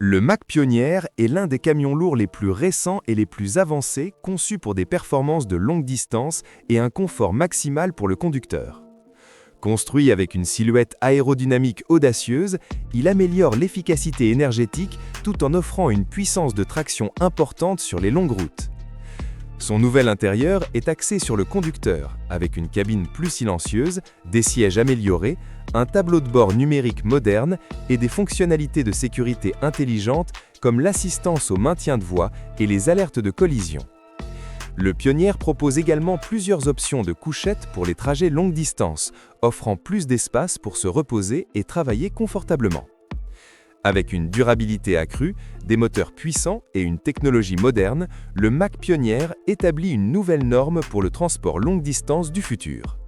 Le Mack Pioneer est l'un des camions lourds les plus récents et les plus avancés conçus pour des performances de longue distance et un confort maximal pour le conducteur. Construit avec une silhouette aérodynamique audacieuse, il améliore l'efficacité énergétique tout en offrant une puissance de traction importante sur les longues routes. Son nouvel intérieur est axé sur le conducteur, avec une cabine plus silencieuse, des sièges améliorés, un tableau de bord numérique moderne et des fonctionnalités de sécurité intelligentes comme l'assistance au maintien de voie et les alertes de collision. Le Pioneer propose également plusieurs options de couchettes pour les trajets longue distance, offrant plus d'espace pour se reposer et travailler confortablement. Avec une durabilité accrue, des moteurs puissants et une technologie moderne, le Mack Pioneer établit une nouvelle norme pour le transport longue distance du futur.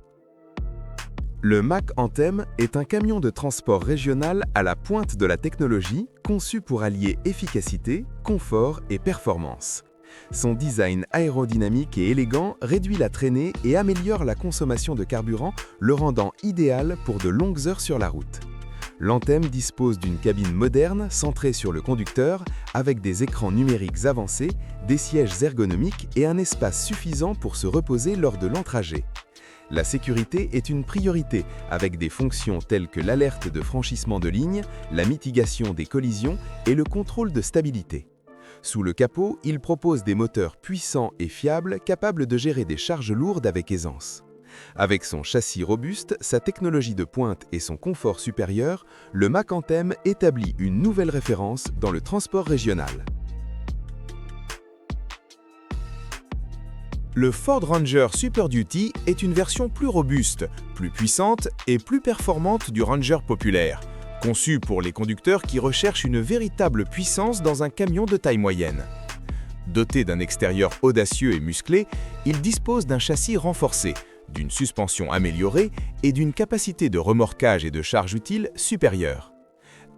Le Mack Anthem est un camion de transport régional à la pointe de la technologie, conçu pour allier efficacité, confort et performance. Son design aérodynamique et élégant réduit la traînée et améliore la consommation de carburant, le rendant idéal pour de longues heures sur la route. L'Anthem dispose d'une cabine moderne centrée sur le conducteur avec des écrans numériques avancés, des sièges ergonomiques et un espace suffisant pour se reposer lors de longs trajets. La sécurité est une priorité avec des fonctions telles que l'alerte de franchissement de ligne, la mitigation des collisions et le contrôle de stabilité. Sous le capot, il propose des moteurs puissants et fiables capables de gérer des charges lourdes avec aisance. Avec son châssis robuste, sa technologie de pointe et son confort supérieur, le Mack Anthem établit une nouvelle référence dans le transport régional. Le Ford Ranger Super Duty est une version plus robuste, plus puissante et plus performante du Ranger populaire, conçu pour les conducteurs qui recherchent une véritable puissance dans un camion de taille moyenne. Doté d'un extérieur audacieux et musclé, il dispose d'un châssis renforcé, d'une suspension améliorée et d'une capacité de remorquage et de charge utile supérieure.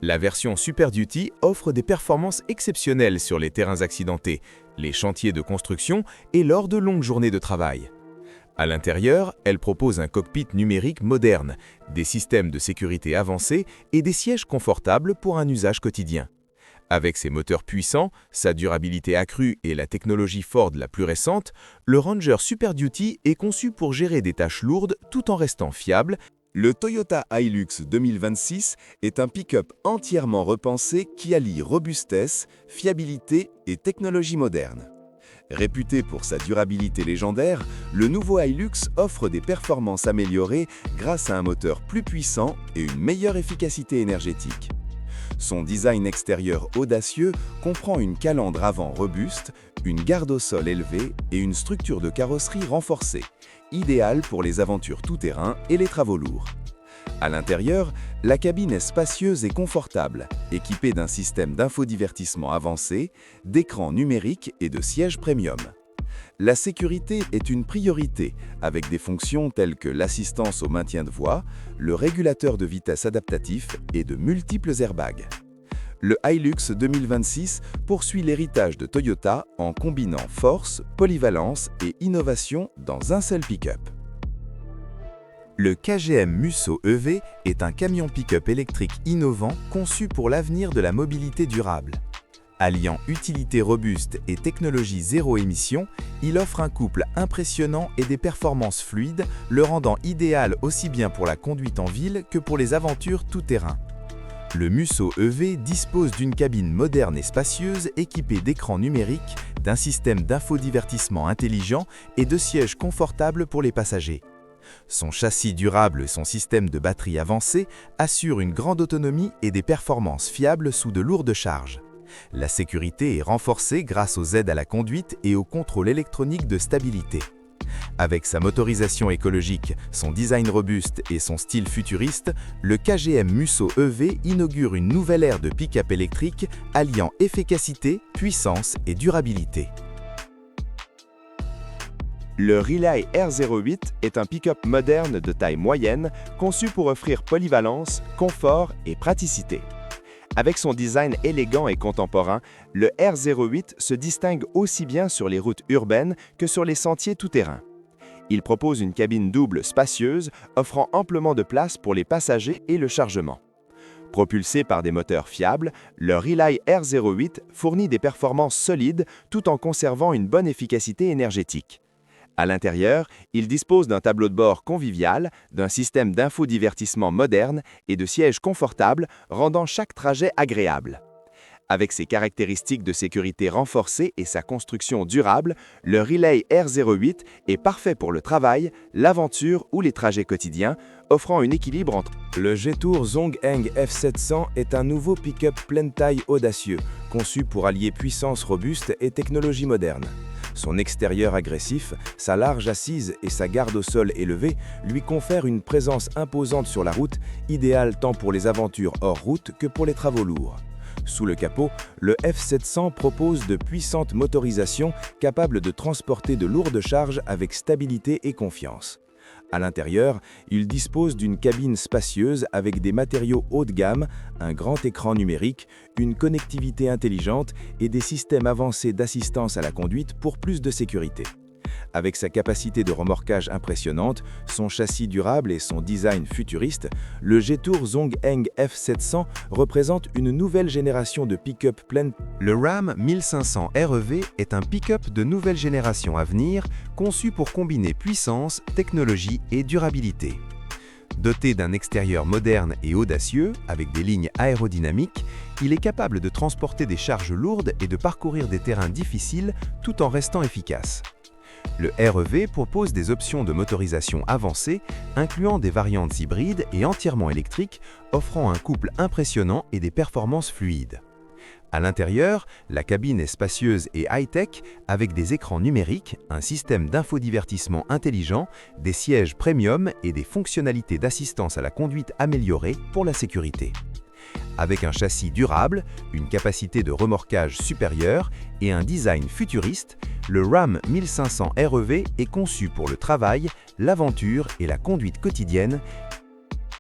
La version Super Duty offre des performances exceptionnelles sur les terrains accidentés, les chantiers de construction et lors de longues journées de travail. À l'intérieur, elle propose un cockpit numérique moderne, des systèmes de sécurité avancés et des sièges confortables pour un usage quotidien. Avec ses moteurs puissants, sa durabilité accrue et la technologie Ford la plus récente, le Ranger Super Duty est conçu pour gérer des tâches lourdes tout en restant fiable. Le Toyota Hilux 2026 est un pick-up entièrement repensé qui allie robustesse, fiabilité et technologie moderne. Réputé pour sa durabilité légendaire, le nouveau Hilux offre des performances améliorées grâce à un moteur plus puissant et une meilleure efficacité énergétique. Son design extérieur audacieux comprend une calandre avant robuste, une garde au sol élevée et une structure de carrosserie renforcée, idéale pour les aventures tout-terrain et les travaux lourds. À l'intérieur, la cabine est spacieuse et confortable, équipée d'un système d'infodivertissement avancé, d'écrans numériques et de sièges premium. La sécurité est une priorité, avec des fonctions telles que l'assistance au maintien de voie, le régulateur de vitesse adaptatif et de multiples airbags. Le Hilux 2026 poursuit l'héritage de Toyota en combinant force, polyvalence et innovation dans un seul pick-up. Le KGM Musso EV est un camion pick-up électrique innovant conçu pour l'avenir de la mobilité durable. Alliant utilité robuste et technologie zéro émission, il offre un couple impressionnant et des performances fluides, le rendant idéal aussi bien pour la conduite en ville que pour les aventures tout-terrain. Le Musso EV dispose d'une cabine moderne et spacieuse équipée d'écrans numériques, d'un système d'infodivertissement intelligent et de sièges confortables pour les passagers. Son châssis durable et son système de batterie avancé assurent une grande autonomie et des performances fiables sous de lourdes charges. La sécurité est renforcée grâce aux aides à la conduite et au contrôle électronique de stabilité. Avec sa motorisation écologique, son design robuste et son style futuriste, le KGM Musso EV inaugure une nouvelle ère de pick-up électrique alliant efficacité, puissance et durabilité. Le Relay R08 est un pick-up moderne de taille moyenne conçu pour offrir polyvalence, confort et praticité. Avec son design élégant et contemporain, le R08 se distingue aussi bien sur les routes urbaines que sur les sentiers tout-terrain. Il propose une cabine double spacieuse, offrant amplement de place pour les passagers et le chargement. Propulsé par des moteurs fiables, le Rely R08 fournit des performances solides tout en conservant une bonne efficacité énergétique. À l'intérieur, il dispose d'un tableau de bord convivial, d'un système d'infodivertissement moderne et de sièges confortables, rendant chaque trajet agréable. Avec ses caractéristiques de sécurité renforcées et sa construction durable, le Rely R08 est parfait pour le travail, l'aventure ou les trajets quotidiens, offrant un équilibre entre... Le Jetour Zhongeng F700 est un nouveau pick-up pleine taille audacieux, conçu pour allier puissance robuste et technologie moderne. Son extérieur agressif, sa large assise et sa garde au sol élevée lui confèrent une présence imposante sur la route, idéale tant pour les aventures hors route que pour les travaux lourds. Sous le capot, le F700 propose de puissantes motorisations capables de transporter de lourdes charges avec stabilité et confiance. À l'intérieur, il dispose d'une cabine spacieuse avec des matériaux haut de gamme, un grand écran numérique, une connectivité intelligente et des systèmes avancés d'assistance à la conduite pour plus de sécurité. Avec sa capacité de remorquage impressionnante, son châssis durable et son design futuriste, le Jetour Zhongeng F700 représente une nouvelle génération de pick-up pleine. Le Ram 1500 REV est un pick-up de nouvelle génération à venir, conçu pour combiner puissance, technologie et durabilité. Doté d'un extérieur moderne et audacieux, avec des lignes aérodynamiques, il est capable de transporter des charges lourdes et de parcourir des terrains difficiles tout en restant efficace. Le REV propose des options de motorisation avancées, incluant des variantes hybrides et entièrement électriques, offrant un couple impressionnant et des performances fluides. À l'intérieur, la cabine est spacieuse et high-tech, avec des écrans numériques, un système d'infodivertissement intelligent, des sièges premium et des fonctionnalités d'assistance à la conduite améliorées pour la sécurité. Avec un châssis durable, une capacité de remorquage supérieure et un design futuriste, le Ram 1500 REV est conçu pour le travail, l'aventure et la conduite quotidienne,